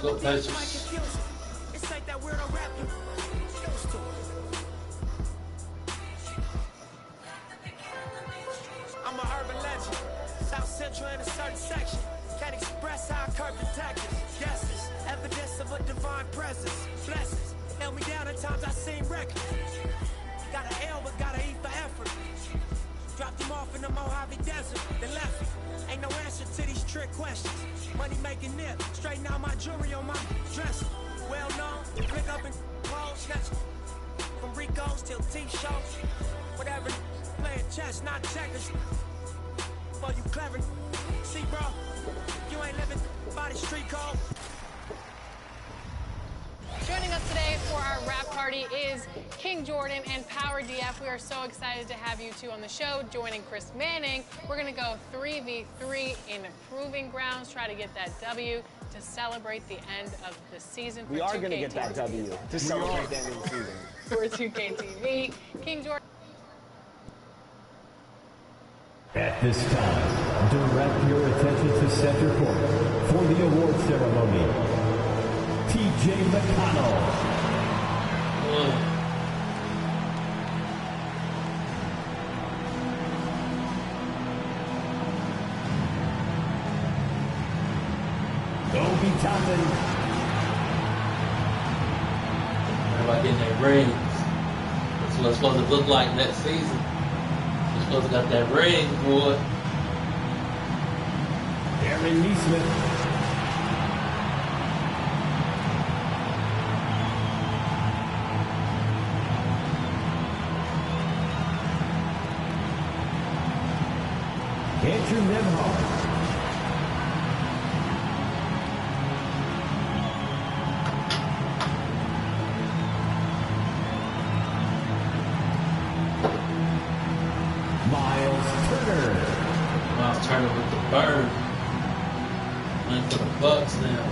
Let's go, Pacers. I'm an urban legend. South Central in a certain section. Can't express how I curb detectives. Guesses, evidence of a divine presence. Blessings, held me down at times I seem reckless. Got an L but gotta eat for effort. Dropped him off in the Mojave Desert, then left him. Ain't no answer to these trick questions. Money making nip, straighten out my jewelry on my dresser. Well known, flick up and clothes, snatch from Ricos till T-shows. Whatever, playing chess, not checkers. For you clever, see bro, you ain't living by the street code. Joining us today for our rap party is King Jordan and Power DF. We are so excited to have you two on the show. Joining Chris Manning, we're going to go 3v3 in proving grounds, try to get that W to celebrate the end of the season. We are going to get that W to celebrate the end of the season. For 2K TV, King Jordan. At this time, direct your attention to center court for the award ceremony. TJ McConnell. Obi Toppin. Everybody getting their rings. That's what it's supposed to look like next season. You're supposed to got that ring, boy. Aaron Neesmith. Andrew Nemhard. Miles Turner. Miles Turner with the bird. Went for the Bucks now.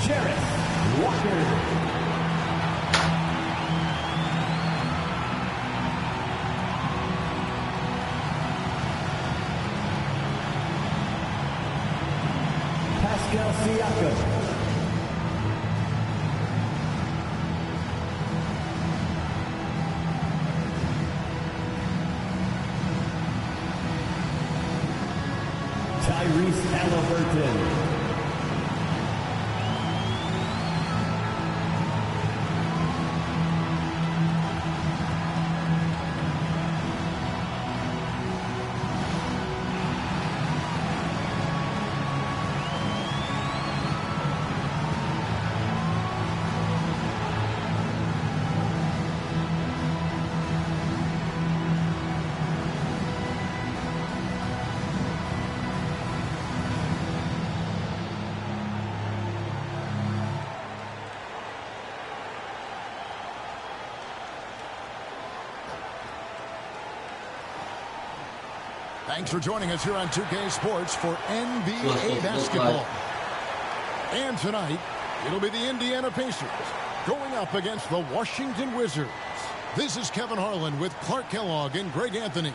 Jarrett Walker. Siakam. Tyrese Halliburton. Thanks for joining us here on 2K Sports for NBA basketball. And tonight, it'll be the Indiana Pacers going up against the Washington Wizards. This is Kevin Harlan with Clark Kellogg and Greg Anthony.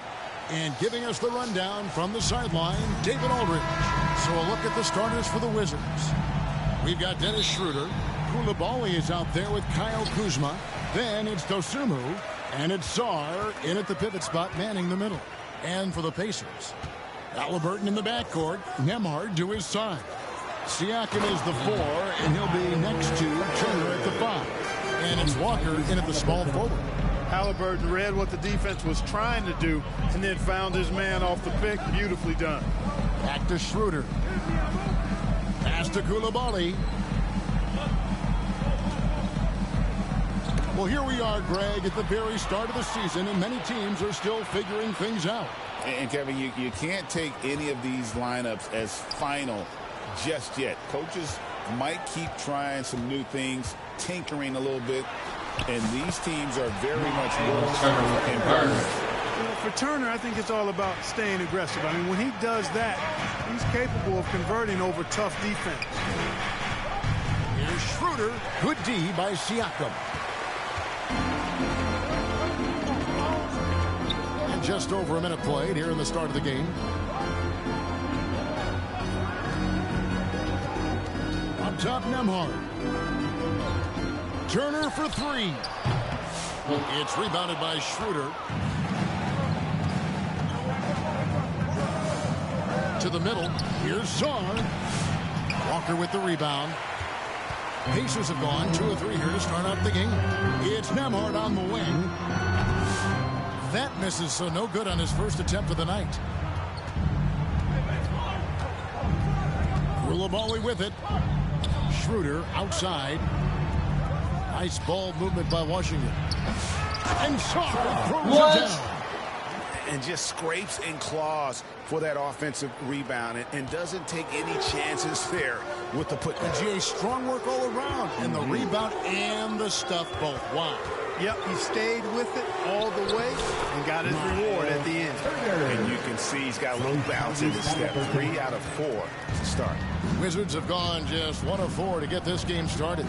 And giving us the rundown from the sideline, David Aldridge. So a look at the starters for the Wizards. We've got Dennis Schroeder. Koulibaly is out there with Kyle Kuzma. Then it's Dosunmu. And it's Sarr in at the pivot spot, manning the middle. And for the Pacers, Halliburton in the backcourt, Nemhard to his side. Siakam is the 4, and he'll be next to Turner at the 5. And it's Walker in at the small forward. Halliburton read what the defense was trying to do and then found his man off the pick. Beautifully done. Back to Schroeder. Pass to Koulibaly. Well, here we are, Greg, at the very start of the season, and many teams are still figuring things out. And Kevin, you can't take any of these lineups as final just yet. Coaches might keep trying some new things, tinkering a little bit, and these teams are very much working in progress. For Turner, I think it's all about staying aggressive. I mean, when he does that, he's capable of converting over tough defense. Here's Schroeder. Good D by Siakam. just over a minute played here in the start of the game. Up top, Nembhard. Turner for three. It's rebounded by Schroeder. To the middle. Here's Sarr. Walker with the rebound. Pacers have gone 2 of 3 here to start out the game. It's Nembhard on the wing. That misses, so no good on his first attempt of the night. Koulibaly with it. Schroeder outside. Nice ball movement by Washington. And Sarr throws it down. And just scrapes and claws for that offensive rebound and doesn't take any chances there with the put. GA, strong work all around, and the rebound and the stuff both. Wow. Yep, he stayed with it all the way and got his reward at the end. And you can see he's got a little bounce in his step. 3 out of 4 to start. Wizards have gone just 1 of 4 to get this game started.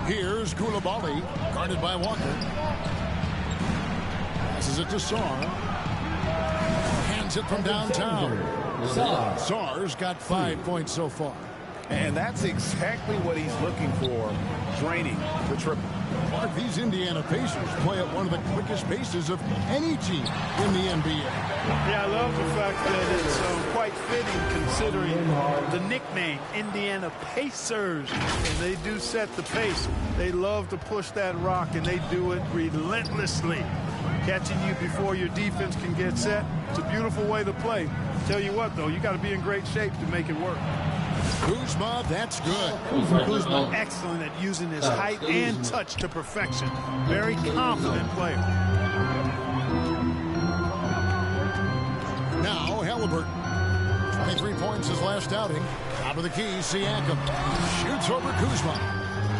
Here's Koulibaly, guarded by Walker. Passes it to Sarr. Hands it from downtown. Sarr's got 5 points so far. And that's exactly what he's looking for, draining the triple. Mark, these Indiana Pacers play at one of the quickest paces of any team in the NBA. Yeah, I love the fact that it's quite fitting considering the nickname, Indiana Pacers. And they do set the pace. They love to push that rock, and they do it relentlessly. Catching you before your defense can get set. It's a beautiful way to play. Tell you what, though, you got to be in great shape to make it work. Kuzma, that's good. Kuzma, excellent at using his height and touch to perfection. Very confident player. Now, Halliburton. 23 points his last outing. Top of the key, Siakam. Shoots over Kuzma.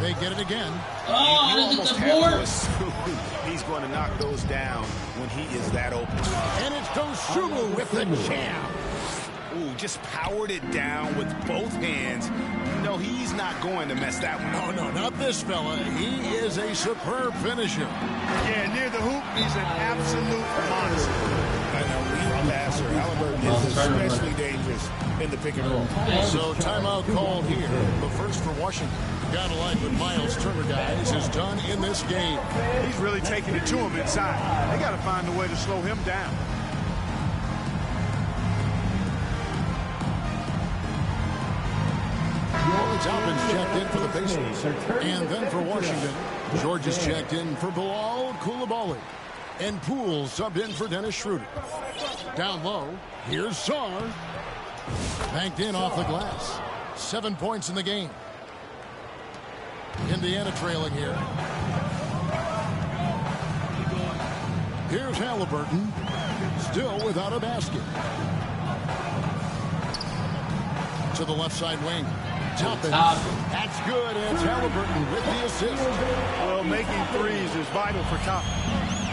They get it again. Oh, you look almost at the have board. to assume he's going to knock those down when he is that open. And it's Dosunmu with the jam. Ooh, just powered it down with both hands. You know, he's not going to mess that one up. No, not this fella. He is a superb finisher. Yeah, near the hoop, he's an absolute monster. An elite passer. Halliburton is especially dangerous in the pick and roll. So timeout called here. The first for Washington. Gotta like what Miles Turner, guys, has done in this game. He's really taking it to him inside. They got to find a way to slow him down. Toppin's checked in for the Pacers. And then for Washington, George is checked in for Bilal Koulibaly. And Poole subbed in for Dennis Schroeder. Down low, here's Sarr. Banked in off the glass. 7 points in the game. Indiana trailing here. Here's Halliburton. Still without a basket. To the left side wing. Toppin. That's good. And it's Halliburton with the assist. Well, making threes is vital for Toppin.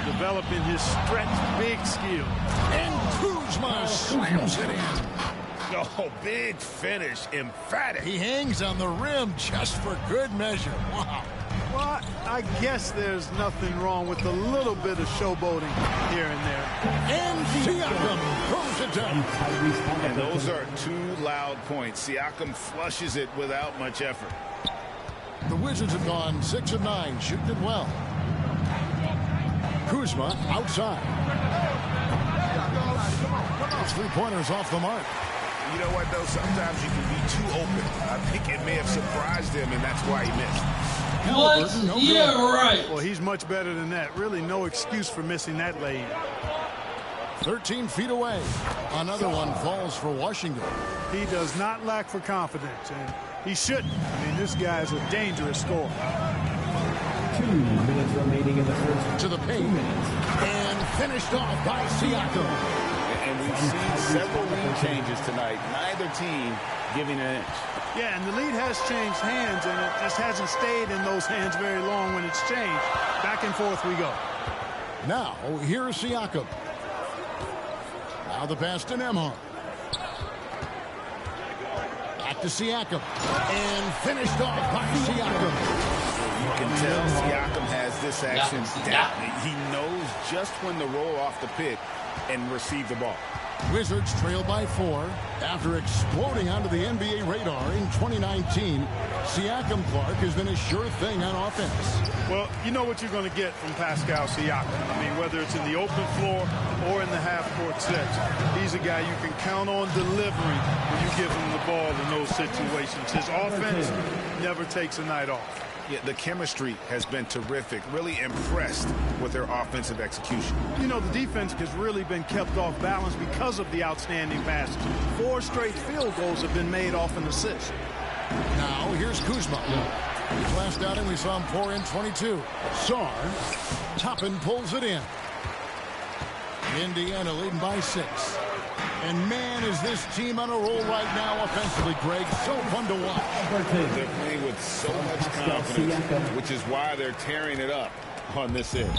Developing his stretch big skill. And Kuzma slams it in. Oh, big finish. Emphatic. He hangs on the rim just for good measure. Wow. Well, I guess there's nothing wrong with a little bit of showboating here and there. And Siakam throws it down. And those are 2 loud points. Siakam flushes it without much effort. The Wizards have gone 6 of 9, shooting it well. Kuzma outside. His 3-pointers off the mark. You know what, though? Sometimes you can be too open. I think it may have surprised him, and that's why he missed. What? No Yeah, good. right. Well, he's much better than that. Really no excuse for missing that lay-in. 13 feet away. Another one falls for Washington. He does not lack for confidence, and he shouldn't. I mean, this guy's a dangerous scorer. 2 minutes remaining in the first. To the paint. And finished off by Siakam. And we've seen several lead changes tonight. Neither team giving an inch. Yeah, and the lead has changed hands, and it just hasn't stayed in those hands very long when it's changed. Back and forth we go. Now, here's Siakam. Now the pass to Nembhard. Back to Siakam. And finished off by Siakam. You can tell Siakam has this action down. He knows just when to roll off the pick and receive the ball. Wizards trail by 4 after exploding onto the NBA radar in 2019. Siakam Clark has been a sure thing on offense. Well, you know what you're going to get from Pascal Siakam. I mean, whether it's in the open floor or in the half-court sets, he's a guy you can count on delivering when you give him the ball in those situations. His offense never takes a night off. Yeah, the chemistry has been terrific. Really impressed with their offensive execution. You know, the defense has really been kept off balance because of the outstanding passes. 4 straight field goals have been made off an assist. Now, here's Kuzma. His last outing, we saw him pour in 22. Sarr. Toppin pulls it in. Indiana leading by 6. And, man, is this team on a roll right now offensively, Greg. So fun to watch. They're playing with so much confidence, which is why they're tearing it up on this end.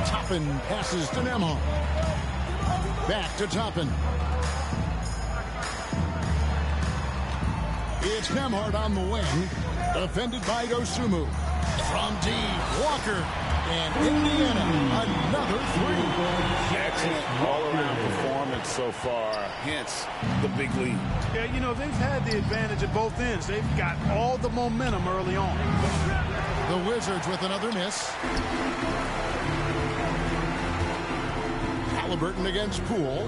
Toppin passes to Nembhard. Back to Toppin. It's Nembhard on the wing. Defended by Dosunmu. From deep, Walker. And Indiana, another 3. Excellent all-around performance so far, hence the big lead. Yeah, you know, they've had the advantage at both ends. They've got all the momentum early on. The Wizards with another miss. Halliburton against Poole.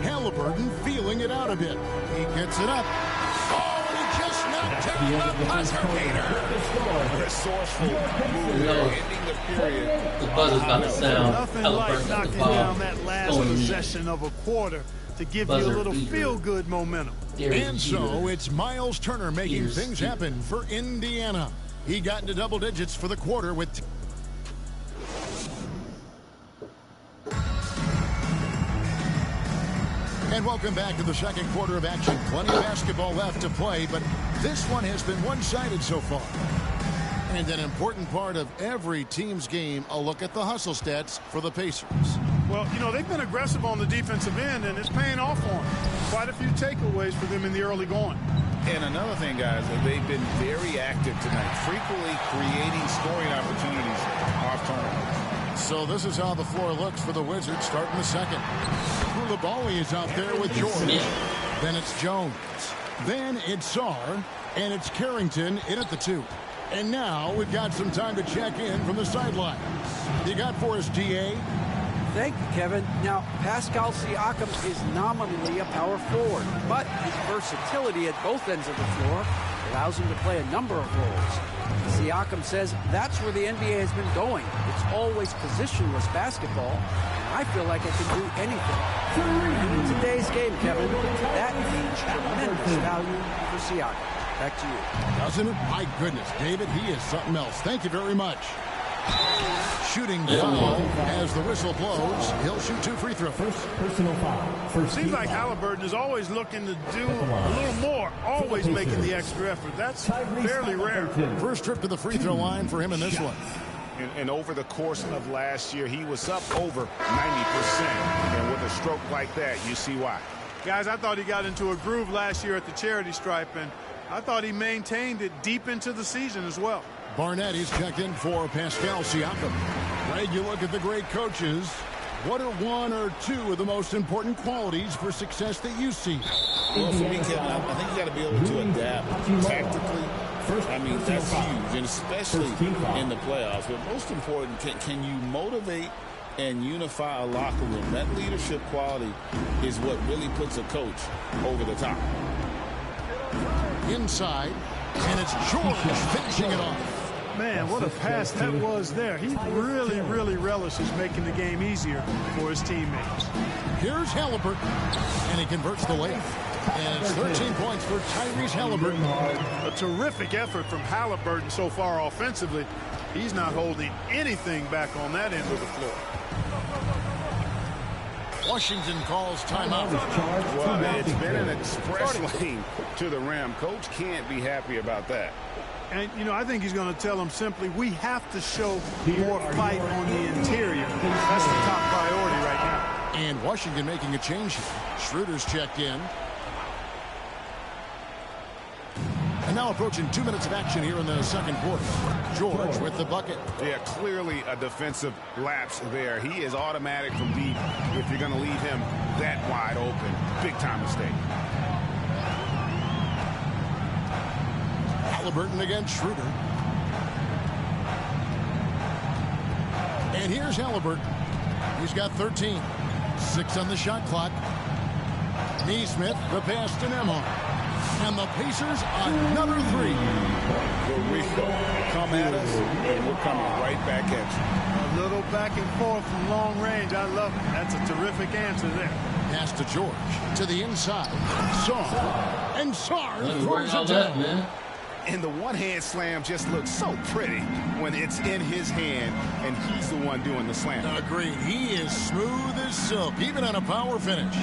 Halliburton feeling it out a bit. He gets it up. Oh, and he just knocked down the buzzer beater. Resourceful move ending the period. The buzzer's about to sound. Nothing like knocking down that last possession of a quarter to give you a little feel-good momentum. And so it's Miles Turner making things happen for Indiana. He got into double digits for the quarter with... And welcome back to the second quarter of action. Plenty of basketball left to play, but this one has been one-sided so far. And an important part of every team's game, a look at the hustle stats for the Pacers. Well, you know, they've been aggressive on the defensive end, and it's paying off for them. Quite a few takeaways for them in the early going. And another thing, guys, they've been very active tonight, frequently creating scoring opportunities off turnovers. So this is how the floor looks for the Wizards starting the second. Koulibaly is out there with George. Then it's Jones. Then it's Sarr. And it's Carrington in at the 2. And now we've got some time to check in from the sidelines. You got for us, DA? Thank you, Kevin. Now, Pascal Siakam is nominally a power forward, but his versatility at both ends of the floor allows him to play a number of roles. Siakam says that's where the NBA has been going. It's always positionless basketball, and I feel like I can do anything. And in today's game, Kevin, that means tremendous value for Siakam. Back to you. Doesn't it? My goodness, David, he is something else. Thank you very much. Shooting foul as the whistle blows. He'll shoot 2 free throws. First personal foul. Seems like Halliburton is always looking to do a little more, always making the extra effort. That's fairly rare. First trip to the free throw line for him in this one. And over the course of last year, he was up over 90%. And with a stroke like that, you see why. Guys, I thought he got into a groove last year at the charity stripe, and I thought he maintained it deep into the season as well. Barnett is checked in for Pascal Siakam. Greg, you look at the great coaches. What are 1 or 2 of the most important qualities for success that you see? Well, for me, Kevin, I think you got to be able to adapt tactically. I mean, that's huge, and especially in the playoffs. But most important, can you motivate and unify a locker room? That leadership quality is what really puts a coach over the top. Inside, and it's George finishing it off. Man, what a pass that was there. He really, really relishes making the game easier for his teammates. Here's Halliburton, and he converts the layup. And it's 13 points for Tyrese Halliburton. A terrific effort from Halliburton so far offensively. He's not holding anything back on that end of the floor. Washington calls timeout. Well, it's been an express lane to the rim. Coach can't be happy about that. And, you know, I think he's going to tell them simply, we have to show more fight on the interior. That's the top priority right now. And Washington making a change here. Schroeder's checked in. now approaching 2 minutes of action here in the second quarter. George with the bucket. Yeah, clearly a defensive lapse there. He is automatic from deep if you're going to leave him that wide open. Big time mistake. Halliburton against Schroeder. And here's Halliburton. He's got 13. 6 on the shot clock. Neesmith, the pass to Nembhard. And the Pacers, another 3. Here we go. Come at us, and we're coming right back at you. A little back and forth from long range. I love it. That's a terrific answer there. Pass to George. To the inside. Sarr. And Sarr throws it that, down. man. And the one-hand slam just looks so pretty when it's in his hand, and he's the one doing the slam. Agreed. He is smooth as silk, even on a power finish.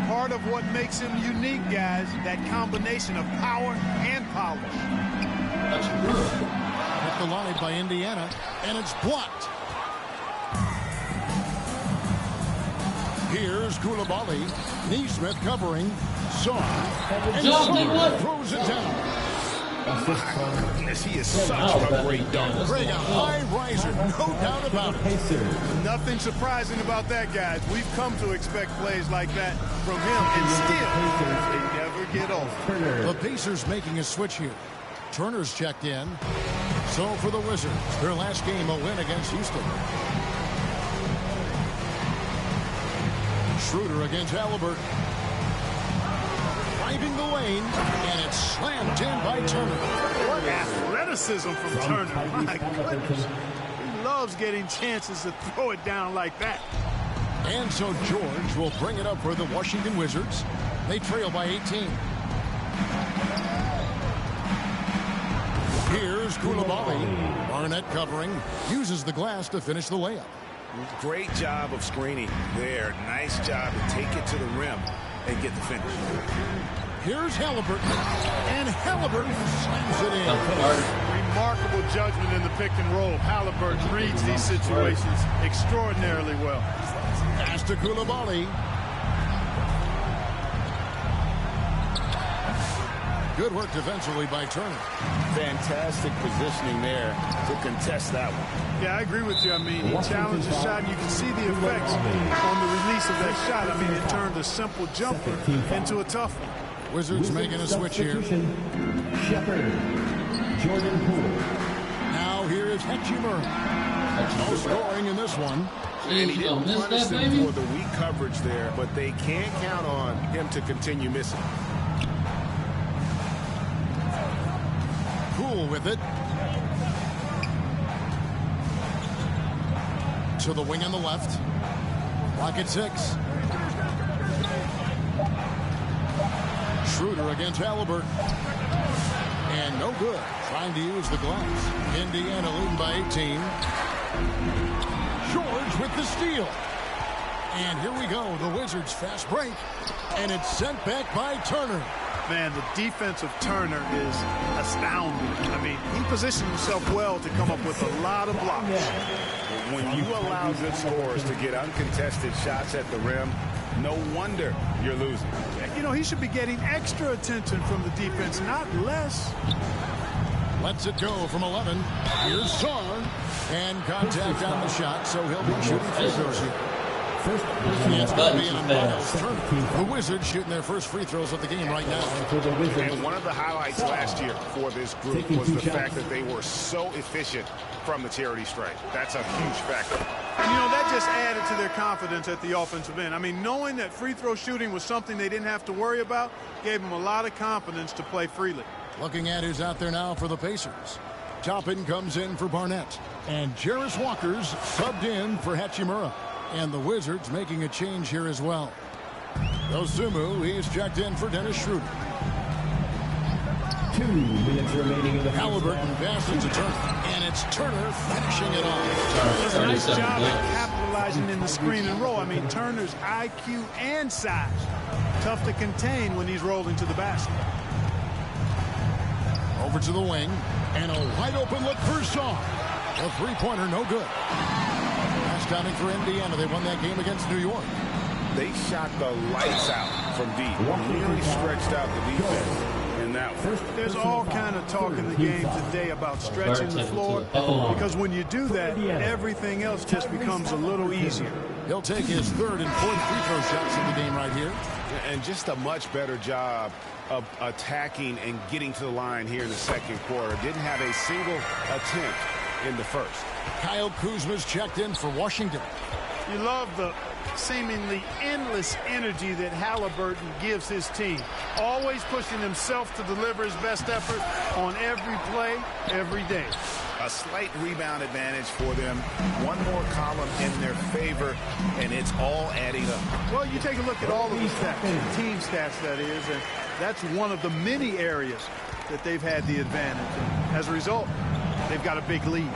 Part of what makes him unique, guys, that combination of power and polish. That's good. Hit the line by Indiana, and it's blocked. Here's Koulibaly. Neesmith covering. Sarr. And Sarr throws it down. My goodness, he is such a great dunker. Greg, a high riser, no doubt about it. Nothing surprising about that, guys. We've come to expect plays like that from him, and still, they never get old. The Pacers making a switch here. Turner's checked in. So for the Wizards, their last game a win against Houston. Schroeder against Halliburton. Driving the lane, and it's slammed in by Turner. What athleticism from Turner. My goodness. He loves getting chances to throw it down like that. And so George will bring it up for the Washington Wizards. They trail by 18. Here's Koulibaly. Barnett covering. Uses the glass to finish the layup. Great job of screening there. Nice job to take it to the rim and get the finish. Here's Halliburton. And Halliburton slams it in. Remarkable judgment in the pick and roll. Halliburton reads these situations extraordinarily well. Pass to Koulibaly. Good work defensively by Turner. Fantastic positioning there to contest that one. Yeah, I agree with you. I mean, he challenged the shot, and you can see the effects on the release of that shot. I mean, it turned a simple jumper into a tough one. Wizards making a switch here. Shepard, Jordan Poole. Now here is Hachimura. No scoring in this one. And he didn't miss punish that, them baby? for the weak coverage there, but they can't count on him to continue missing. Poole with it. To the wing on the left. Clock at 6. Schroeder against Halliburton. And no good. Trying to use the glass. Indiana leading by 18. George with the steal. And here we go. The Wizards fast break. And it's sent back by Turner. Man, the defense of Turner is astounding. I mean, he positioned himself well to come up with a lot of blocks. When you allow good scorers to get uncontested shots at the rim, no wonder you're losing. You know, he should be getting extra attention from the defense, not less. Lets it go from 11. Here's Sarr. And contact on the shot, so he'll be shooting free throws here. It's going to be on Miles Turner. The Wizards shooting their first free throws of the game right now. And one of the highlights last year for this group was the fact that they were so efficient from the charity stripe. That's a huge factor. You know, that just added to their confidence at the offensive end. I mean, knowing that free throw shooting was something they didn't have to worry about gave them a lot of confidence to play freely. Looking at who's out there now for the Pacers. Toppin comes in for Barnett. And Jarris Walker's subbed in for Hachimura. And the Wizards making a change here as well. Dosunmu, he's checked in for Dennis Schroeder. 2 minutes remaining in the Halliburton passes to Turner. And it's Turner finishing it off. Does a nice job of capitalizing in the screen and roll. I mean, Turner's IQ and size. Tough to contain when he's rolling to the basket. Over to the wing. And a wide open look for Sarr. A three-pointer, no good. Last outing for Indiana. They won that game against New York. They shot the lights out from deep. Really stretched out the defense. And that one. There's all kind of talk in the game today about stretching the floor, because when you do that, everything else just becomes a little easier. He'll take his third and fourth free throw shots of the game right here. And just a much better job of attacking and getting to the line here in the second quarter. Didn't have a single attempt in the first. Kyle Kuzma's checked in for Washington. You love the seemingly endless energy that Halliburton gives his team. Always pushing himself to deliver his best effort on every play, every day. A slight rebound advantage for them. One more column in their favor, and it's all adding up. Well, you take a look at all of the stats, team stats that is, and that's one of the many areas that they've had the advantage. And as a result, they've got a big lead.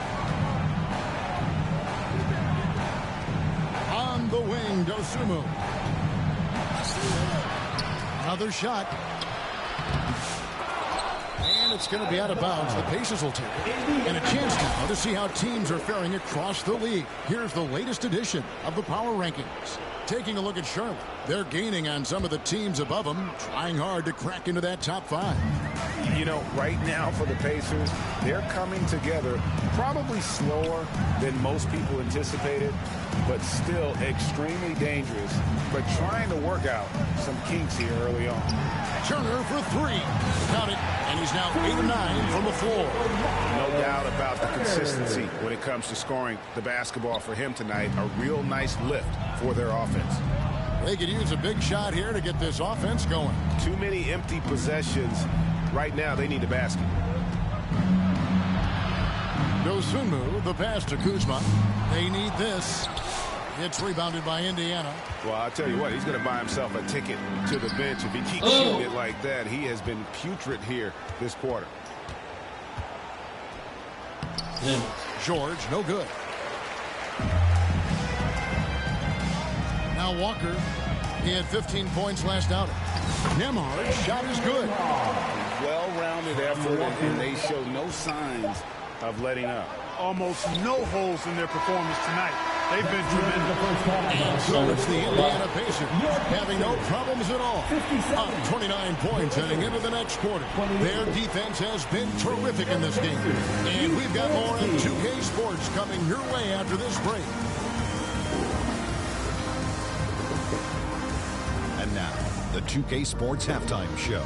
On the wing, Dosunmu. Another shot. And it's going to be out of bounds. The Pacers will take it. And a chance now to see how teams are faring across the league. Here's the latest edition of the Power Rankings. Taking a look at Charlotte. They're gaining on some of the teams above them, trying hard to crack into that top 5. You know, right now for the Pacers, they're coming together probably slower than most people anticipated, but still extremely dangerous, but trying to work out some kinks here early on. Turner for 3. Count it. And he's now 8 of 9 from the floor. No doubt about the consistency when it comes to scoring the basketball for him tonight. A real nice lift for their offense. They could use a big shot here to get this offense going. Too many empty possessions. Right now, they need a basket. Dosunmu, the pass to Kuzma. They need this. It's rebounded by Indiana. Well, I'll tell you what, he's going to buy himself a ticket to the bench. If he keeps shooting it like that, he has been putrid here this quarter. George, no good. Now Walker, he had 15 points last outing. Nembhard's shot is good. Well-rounded effort, and they show no signs of letting up. Almost no holes in their performance tonight. They've been tremendous. And so it's the Indiana Pacers having no problems at all. Up 29 points heading into the next quarter. Their defense has been terrific in this game. And we've got more on 2K Sports coming your way after this break. And now, the 2K Sports Halftime Show.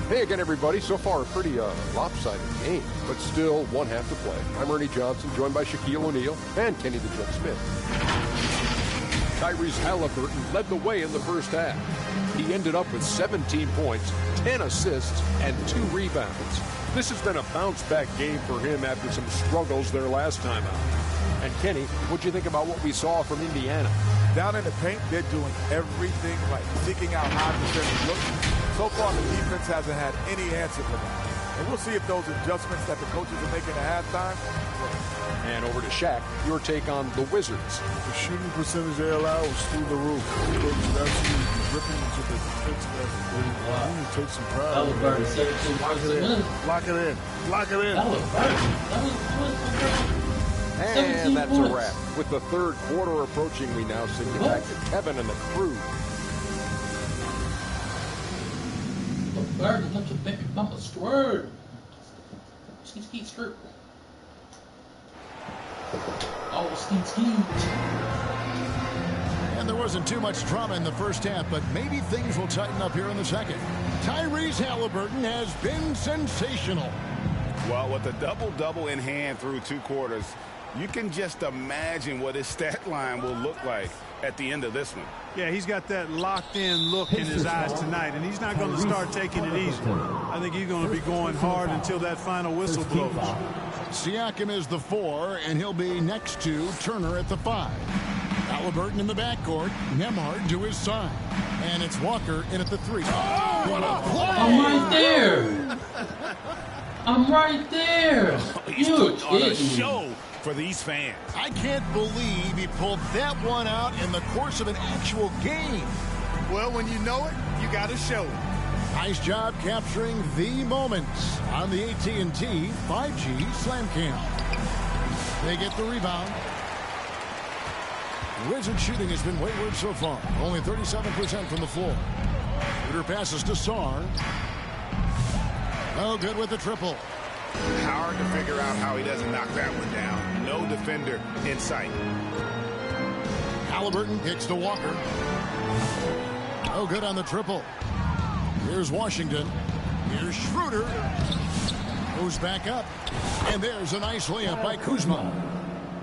Hey again, everybody. So far, a pretty lopsided game, but still one half to play. I'm Ernie Johnson, joined by Shaquille O'Neal and Kenny the Jet Smith. Tyrese Halliburton led the way in the first half. He ended up with 17 points, 10 assists, and 2 rebounds. This has been a bounce-back game for him after some struggles their last time out. And Kenny, what'd you think about what we saw from Indiana? Down in the paint, they're doing everything right, seeking out high percentage looks. So far, the defense hasn't had any answer for them. And we'll see if those adjustments that the coaches are making at halftime work. And over to Shaq, your take on the Wizards. The shooting percentage they allowed was through the roof. They was absolutely ripping into the defense. Wow. You take some pride. Halliburton, 17 points a minute. Lock it in. Lock it in. And that's a wrap. With the third quarter approaching, we now send you back to Kevin and the crew. Halliburton, let your baby mama squirt. Ski, skirt. Oh, ski. And there wasn't too much drama in the first half, but maybe things will tighten up here in the second. Tyrese Halliburton has been sensational. Well, with a double-double in hand through 2 quarters, you can just imagine what his stat line will look like at the end of this one. Yeah, he's got that locked-in look in his eyes tonight, and he's not going to start taking it easy. I think he's going to be going hard until that final whistle blows. Siakam is the 4, and he'll be next to Turner at the 5. Halliburton in the backcourt, Nembhard to his side. And it's Walker in at the 3. Oh, what a play! I'm right there! I'm right there! He's putting on a show for these fans. I can't believe he pulled that one out in the course of an actual game. Well, when you know it, you got to show it. Nice job capturing the moments on the AT&T 5G Slam Cam. They get the rebound. Wizard shooting has been wayward so far. Only 37% from the floor. Shooter passes to Sar. Oh, good with the triple. Hard to figure out how he doesn't knock that one down. No defender in sight. Halliburton kicks to Walker. Oh, good on the triple. Here's Washington. Here's Schroeder. Goes back up. And there's a nice layup by Kuzma.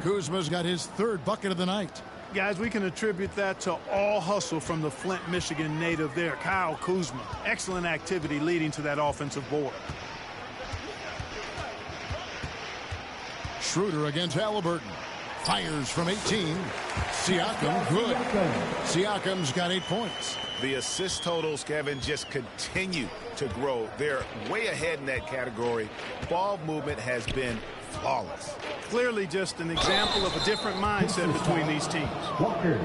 Kuzma's got his third bucket of the night. Guys, we can attribute that to all hustle from the Flint, Michigan native there, Kyle Kuzma. Excellent activity leading to that offensive board. Schroeder against Halliburton. Fires from 18. Siakam, good. Siakam's got 8 points. The assist totals, Kevin, just continue to grow. They're way ahead in that category. Ball movement has been flawless. Clearly just an example of a different mindset between these teams. Walker.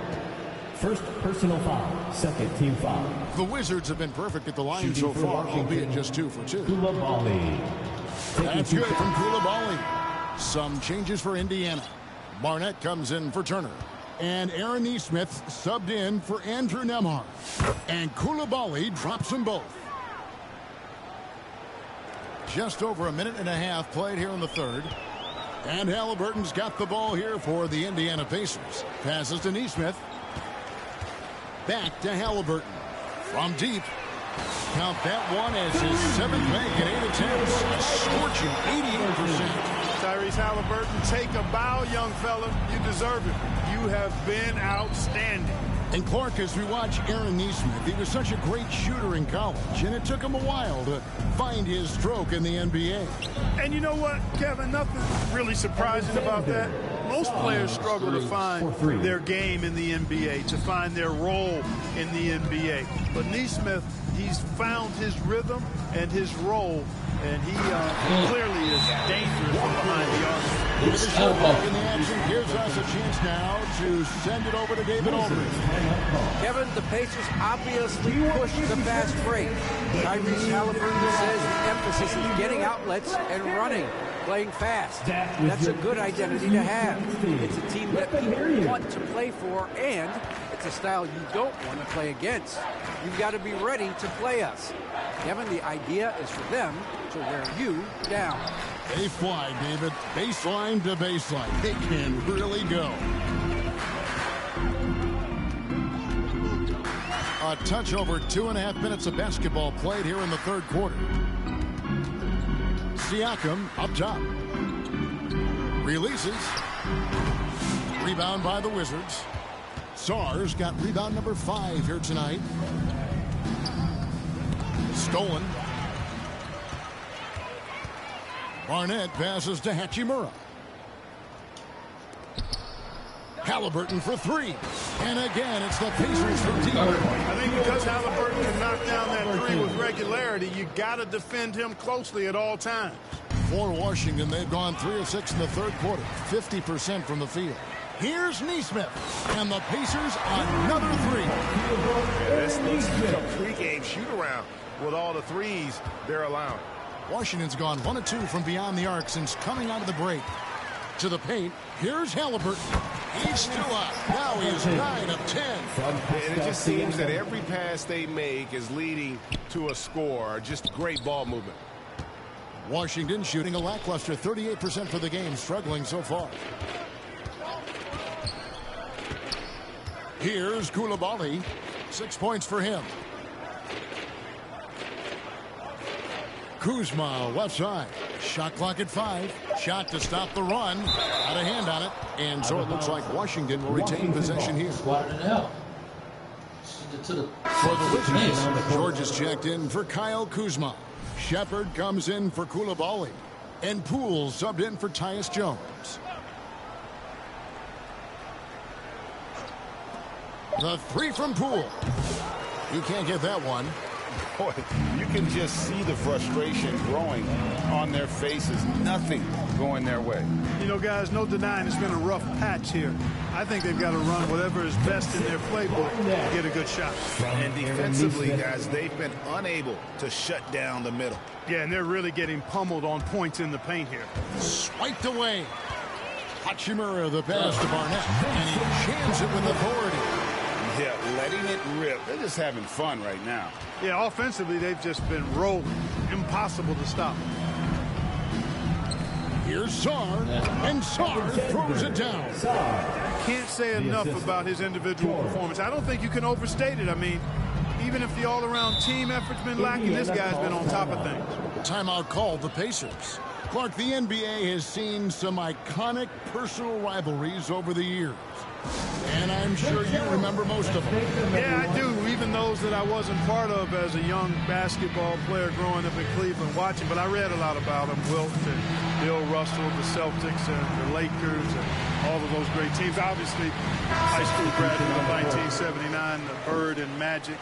First personal foul. Second team foul. The Wizards have been perfect at the line so far, albeit just 2 for 2. Koulibaly. That's good from Koulibaly. Some changes for Indiana. Barnett comes in for Turner. And Aaron Nesmith subbed in for Andrew Nembhard. And Koulibaly drops them both. Just over a minute and a half played here in the third. And Halliburton's got the ball here for the Indiana Pacers. Passes to Nesmith. Back to Halliburton. From deep. Count that one as his 7th bank at 8 attempts. A scorching 88%. Tyrese Halliburton, take a bow, young fella. You deserve it. You have been outstanding. And Clark, as we watch Aaron Nesmith, he was such a great shooter in college, and it took him a while to find his stroke in the NBA. And you know what, Kevin, nothing really surprising about that. Most players struggle to find their game in the NBA, to find their role in the NBA. But Nesmith, he's found his rhythm and his role, and he clearly is dangerous from behind the arc. The shot back in the action gives us a chance now to send it over to David Aldridge. Kevin, the Pacers obviously push the fast break. Tyrese Halliburton says the emphasis is getting outlets and running, playing fast. That's a good identity to have. It's a team that people want to play for, and it's a style you don't want to play against. You've got to be ready to play us. Kevin, the idea is for them to wear you down. They fly, David. Baseline to baseline. They can really go. A touch over 2.5 minutes of basketball played here in the third quarter. Siakam up top. Releases. Rebound by the Wizards. Sar's got rebound number 5 here tonight. Stolen. Barnett passes to Hachimura. Halliburton for 3. And again, it's the Pacers from deep. I think because Halliburton can knock down that 3 with regularity, you got to defend him closely at all times. For Washington, they've gone 3 of 6 in the third quarter, 50% from the field. Here's Nesmith, and the Pacers another 3. This needs to become pregame shoot-around with all the threes they're allowing. Washington's gone 1 of 2 from beyond the arc since coming out of the break. To the paint, here's Halliburton. He's still up. Now he's 9 of 10. And it just seems that every pass they make is leading to a score. Just great ball movement. Washington shooting a lackluster 38% for the game, struggling so far. Here's Koulibaly. 6 points for him. Kuzma left side. Shot clock at 5. Shot to stop the run. Got a hand on it. And so it looks like Washington will retain possession here. For the Wizards, George is checked in for Kyle Kuzma. Shepard comes in for Koulibaly. And Poole subbed in for Tyus Jones. The 3 from Poole. You can't get that one. Boy, you can just see the frustration growing on their faces. Nothing going their way. You know, guys, no denying it's been a rough patch here. I think they've got to run whatever is best in their playbook to get a good shot. And defensively, guys, they've been unable to shut down the middle. Yeah, and they're really getting pummeled on points in the paint here. Swiped away. Hachimura the pass to Barnett. And he jams it with authority. Yeah, letting it rip. They're just having fun right now. Yeah, offensively, they've just been rolling. Impossible to stop. Here's Sarr, and Sarr throws it down. Can't say enough about his individual performance. I don't think you can overstate it. I mean, even if the all-around team effort's been lacking, this guy's been on top of things. Timeout called the Pacers. Clark, the NBA has seen some iconic personal rivalries over the years. And I'm sure you remember most of them. Yeah, I do, even those that I wasn't part of as a young basketball player growing up in Cleveland watching. But I read a lot about them, Wilt and Bill Russell, the Celtics and the Lakers and all of those great teams. Obviously, high school graduate of 1979, the Bird and Magic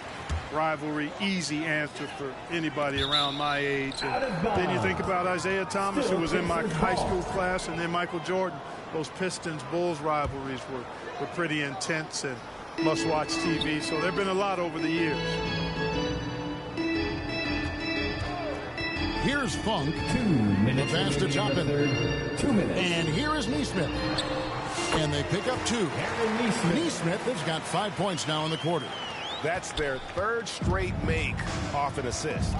rivalry, easy answer for anybody around my age. And then you think about Isaiah Thomas, who was in my high school class, and then Michael Jordan. Those Pistons-Bulls rivalries were pretty intense and must-watch TV. So there have been a lot over the years. Here's Funk. 2 minutes. The pass to Toppin. 2 minutes. And here is Neesmith. And they pick up 2. Neesmith has got 5 points now in the quarter. That's their third straight make off an assist.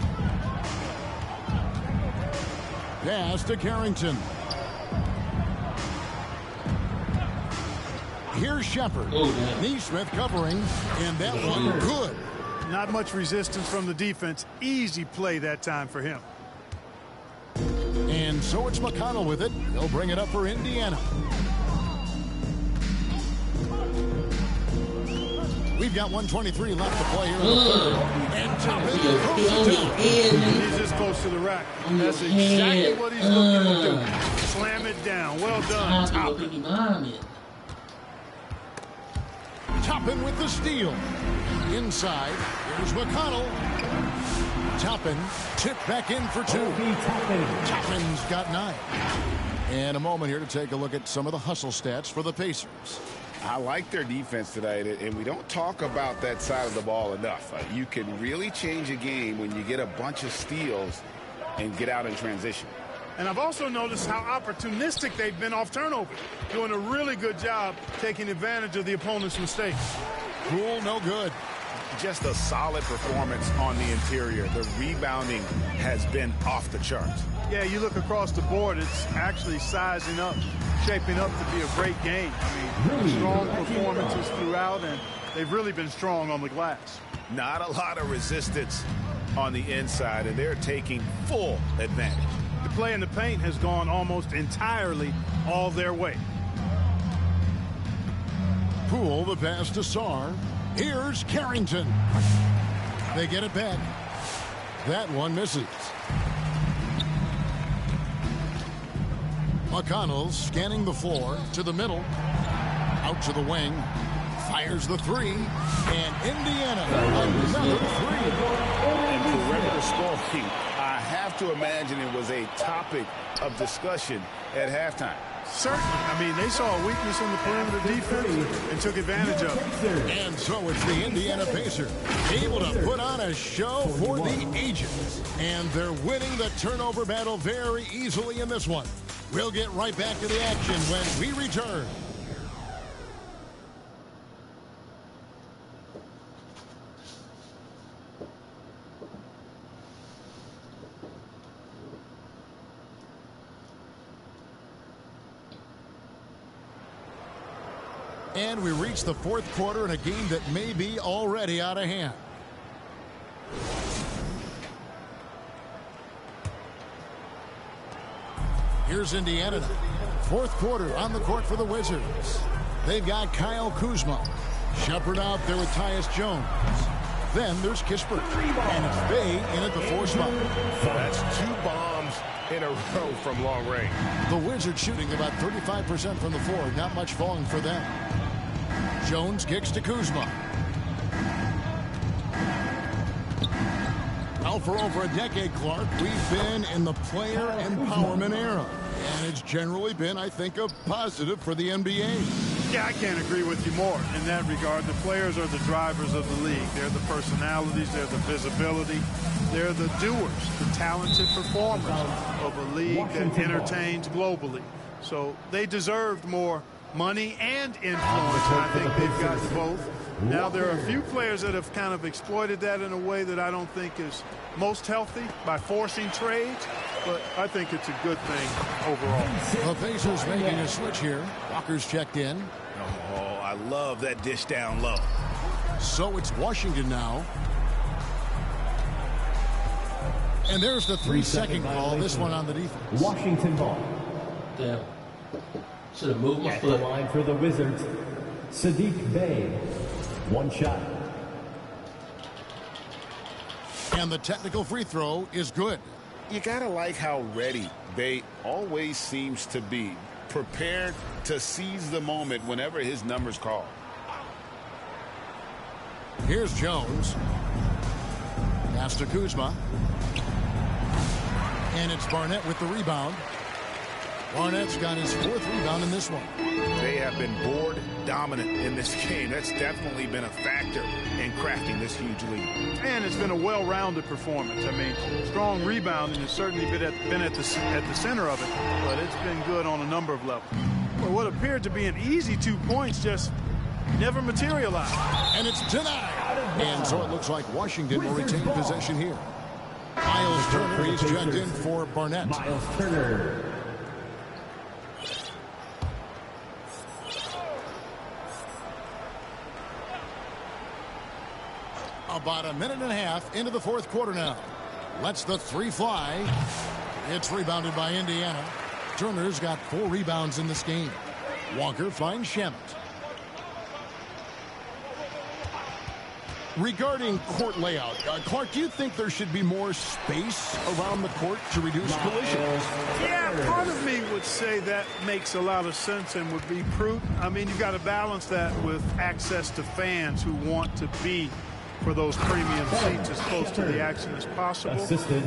Pass to Carrington. Here's Shepard. Neesmith covering, and that one good. Not much resistance from the defense. Easy play that time for him. And so it's McConnell with it. They'll bring it up for Indiana. We've got 1:23 left to play here in the third. And Toppin throws it down. He's this close to the rack. That's exactly what he's looking to do. Slam it down. Well done, Toppin. Toppin with the steal. Inside, here's McConnell. Toppin tipped back in for 2. Toppin's got 9. And a moment here to take a look at some of the hustle stats for the Pacers. I like their defense tonight, and we don't talk about that side of the ball enough. You can really change a game when you get a bunch of steals and get out in transition. And I've also noticed how opportunistic they've been off turnovers, doing a really good job taking advantage of the opponent's mistakes. Cool, no good. Just a solid performance on the interior. The rebounding has been off the charts. Yeah, you look across the board, it's actually sizing up, shaping up to be a great game. I mean, strong performances throughout, and they've really been strong on the glass. Not a lot of resistance on the inside, and they're taking full advantage. The play in the paint has gone almost entirely all their way. Poole, the pass to Sarr. Here's Carrington. They get it back. That one misses. McConnell scanning the floor to the middle. Out to the wing. Fires the 3. And Indiana, another 3. And perimeter scoring, I have to imagine it was a topic of discussion at halftime. Certainly. I mean, they saw a weakness in the perimeter defense and took advantage of it. And so it's the Indiana Pacers able to put on a show for the ages. And they're winning the turnover battle very easily in this one. We'll get right back to the action when we return. And we reach the fourth quarter in a game that may be already out of hand. Here's Indiana. Fourth quarter on the court for the Wizards. They've got Kyle Kuzma. Shepard out there with Tyus Jones. Then there's Kispert. And it's Bay in at the 4 spot. That's 2 bombs in a row from long range. The Wizards shooting about 35% from the floor. Not much falling for them. Jones kicks to Kuzma. Now for over a decade, Clark, we've been in the player empowerment era. And it's generally been, I think, a positive for the NBA. Yeah, I can't agree with you more in that regard. The players are the drivers of the league. They're the personalities. They're the visibility. They're the doers, the talented performers of a league that entertains globally. So they deserved more money and influence. I think they've got both. Now, there are a few players that have kind of exploited that in a way that I don't think is most healthy by forcing trades, but I think it's a good thing overall. The Pacers making a switch here. Walker's checked in. Oh, I love that dish down low. So it's Washington now. And there's the 3-second call. This one on the defense. Washington ball. Damn. Should have moved my At the foot. line for the Wizards, Sadiq Bey. One shot. And the technical free throw is good. You gotta like how ready Bey always seems to be, prepared to seize the moment whenever his number's called. Here's Jones. Pass to Kuzma. And it's Barnett with the rebound. Barnett's got his 4th rebound in this one. They have been board dominant in this game. That's definitely been a factor in crafting this huge lead. And it's been a well-rounded performance. I mean, strong rebounding has certainly been at the center of it, but it's been good on a number of levels. Well, what appeared to be an easy 2 points just never materialized. And it's denied. And so it looks like Washington will retain possession here. Miles Turner, he's checked in for Barnett. Miles Turner. About a minute and a half into the 4th quarter now. Lets the 3 fly. It's rebounded by Indiana. Turner's got 4 rebounds in this game. Walker finds Shamet. Regarding court layout, Clark, do you think there should be more space around the court to reduce collision? Yeah, part of me would say that makes a lot of sense and would be prudent. I mean, you've got to balance that with access to fans who want to be for those premium seats as close to the action as possible. Assisted.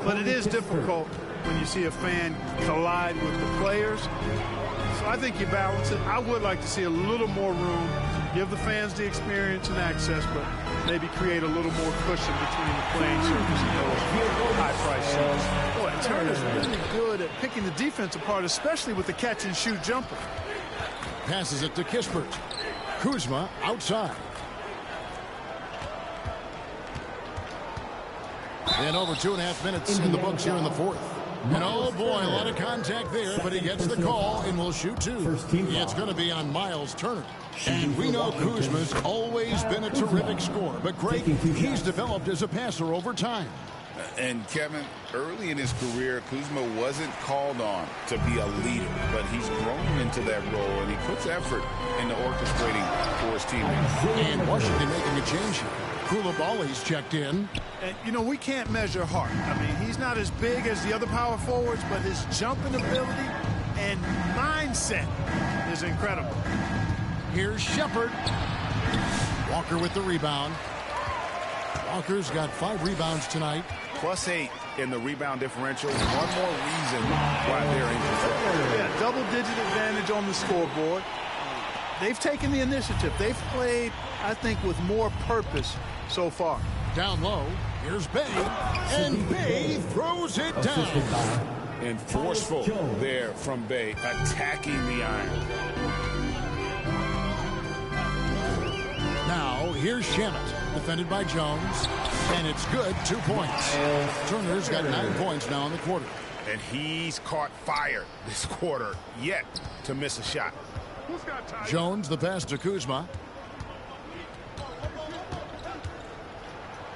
But it is difficult when you see a fan collide with the players. So I think you balance it. I would like to see a little more room, give the fans the experience and access, but maybe create a little more cushion between the playing surface and those high-priced seats. Boy, Turner's really good at picking the defense apart, especially with the catch-and-shoot jumper. Passes it to Kispert. Kuzma outside. And over 2.5 minutes in the books here in the 4th. And oh boy, a lot of contact there, but he gets the call and will shoot 2. It's going to be on Miles Turner. And we know Kuzma's always been a terrific scorer, but Greg, he's developed as a passer over time. And Kevin, early in his career, Kuzma wasn't called on to be a leader, but he's grown into that role, and he puts effort into orchestrating for his teammates. And Washington making a change here. Koulibaly's checked in. And, you know, we can't measure heart. I mean, he's not as big as the other power forwards, but his jumping ability and mindset is incredible. Here's Shepard. Walker with the rebound. Walker's got 5 rebounds tonight. +8 in the rebound differential. One more reason why they're in control. Yeah, double-digit advantage on the scoreboard. They've taken the initiative. They've played, I think, with more purpose so far. Down low, here's Bey, and Bey throws it down. And forceful there from Bey, attacking the iron. Now, here's Shamet, defended by Jones, and it's good, 2 points. Turner's got 9 points now in the quarter. And he's caught fire this quarter, yet to miss a shot. Jones, the pass to Kuzma.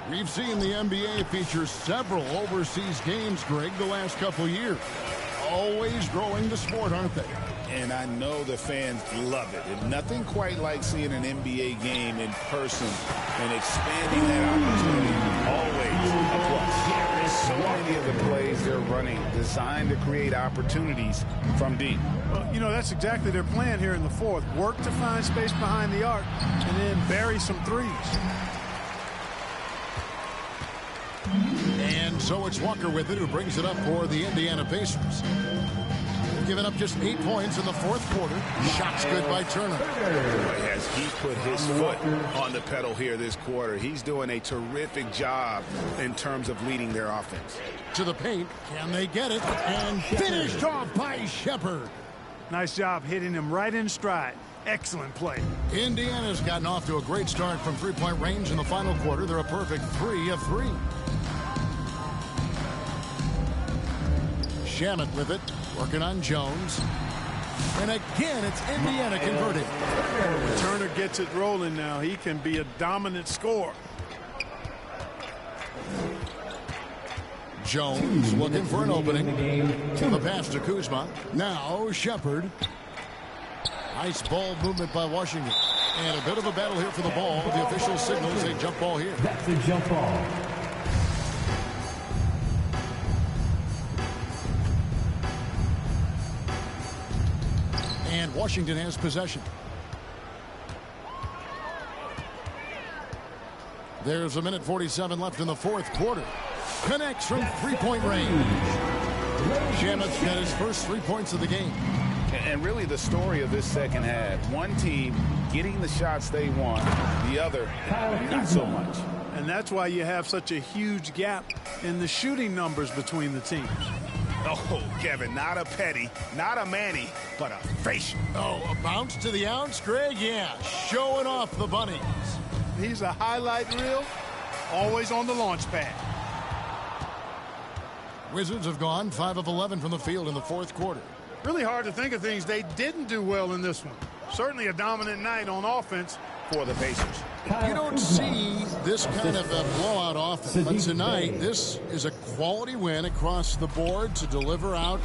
We've seen the NBA feature several overseas games, Greg, the last couple years. Always growing the sport, aren't they? And I know the fans love it. And nothing quite like seeing an NBA game in person and expanding that opportunity. Always a plus. So many of the plays they're running designed to create opportunities from deep. Well, you know, that's exactly their plan here in the 4th. Work to find space behind the arc and then bury some threes. And so it's Walker with it, who brings it up for the Indiana Pacers. They've given up just 8 points in the 4th quarter. Shots good by Turner. Boy, has he put his foot on the pedal here this quarter. He's doing a terrific job in terms of leading their offense. To the paint. Can they get it? And finished off by Shepard. Nice job hitting him right in stride. Excellent play. Indiana's gotten off to a great start from three-point range in the final quarter. They're a perfect 3 of 3. Shamet with it, working on Jones. And again, it's Indiana converting. When Turner gets it rolling now, he can be a dominant scorer. Jones looking for an opening. To the pass to Kuzma. Now Shepard. Nice ball movement by Washington. And a bit of a battle here for the ball. The official signals a jump ball here. That's a jump ball. And Washington has possession. There's a minute 47 left in the fourth quarter. Connects from three-point range. Shamet's got his first 3 points of the game. And really the story of this second half. One team getting the shots they want, the other not so much. And that's why you have such a huge gap in the shooting numbers between the teams. Oh, Kevin, not a Petty, not a Manny, but a facial. Oh, a bounce to the ounce, Greg? Yeah, showing off the bunnies. He's a highlight reel, always on the launch pad. Wizards have gone 5 of 11 from the field in the fourth quarter. Really hard to think of things they didn't do well in this one. Certainly a dominant night on offense for the Pacers. You don't see this kind of a blowout offense, but tonight this is a quality win across the board to deliver out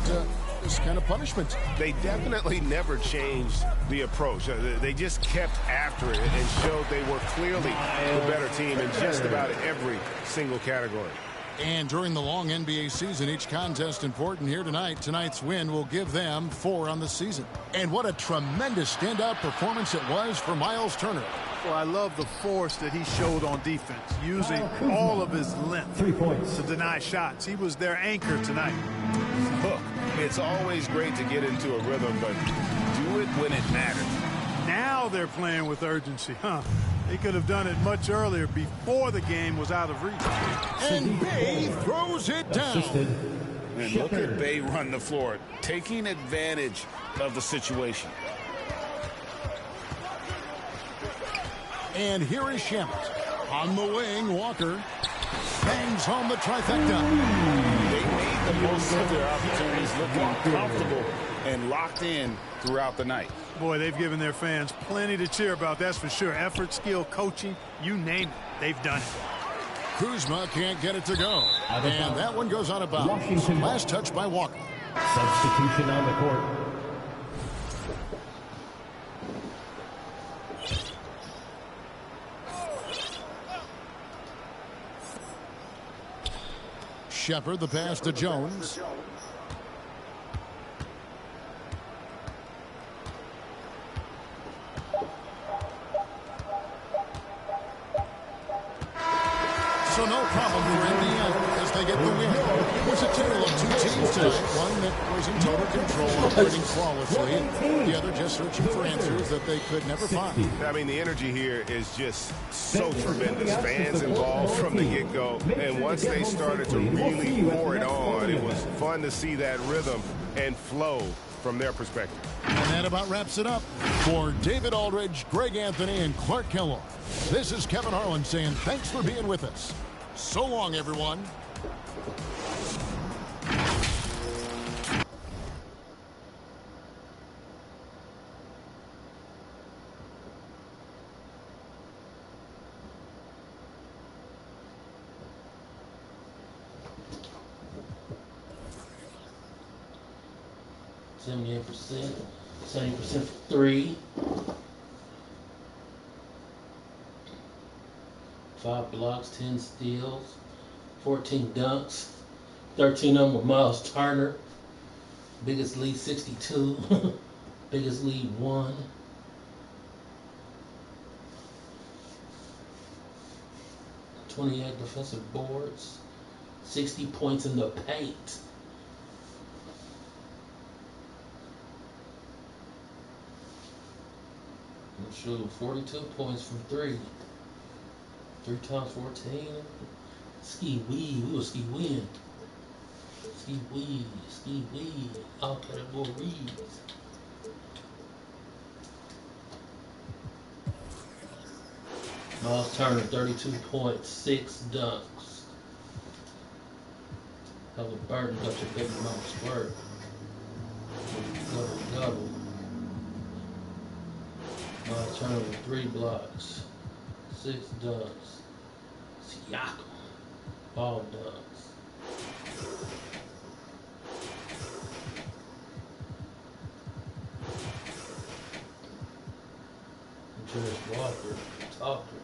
this kind of punishment. They definitely never changed the approach. They just kept after it and showed they were clearly the better team in just about every single category. And during the long NBA season, each contest important here tonight. Tonight's win will give them 4 on the season. And what a tremendous standout performance it was for Miles Turner. Well, I love the force that he showed on defense, using all of his length 3 points to deny shots. He was their anchor tonight. Look, it's always great to get into a rhythm, but do it when it matters. Now they're playing with urgency, huh? They could have done it much earlier before the game was out of reach. And Bay throws it down. And look at Bay run the floor, taking advantage of the situation. And here is Shamet. On the wing, Walker bangs home the trifecta. They made the most of their opportunities, looking comfortable and locked in throughout the night. Boy, they've given their fans plenty to cheer about, that's for sure. Effort, skill, coaching, you name it, they've done it. Kuzma can't get it to go. And that one goes out of bounds. Last touch by Walker. Substitution on the court. Shepard, the pass to Jones. So no problem for Indiana as they get the win. It was a tale of 2 teams tonight. One that was in total control, operating flawlessly. The other just searching for answers that they could never find. I mean, the energy here is just so tremendous. Fans involved from the get-go. And once they started to really pour it on, it was fun to see that rhythm and flow from their perspective. And that about wraps it up. For David Aldridge, Greg Anthony, and Clark Kellogg, this is Kevin Harlan saying thanks for being with us. So long, everyone. %, 70% for 3. 5 blocks, 10 steals, 14 dunks, 13 of them with Miles Turner. Biggest lead 62, biggest lead 1. (28) defensive boards, 60 points in the paint. Shoot, 42 points from 3. 3 times 14. Ski wee. We will ski win. Ski wee. Ski wee. Out categories. Miles Turner, 32 points, 6 dunks. Halliburton got your baby mama squirt. Double. Miles Turner with 3 blocks, 6 dunks. Siakam, ball dunks. Walker, talker.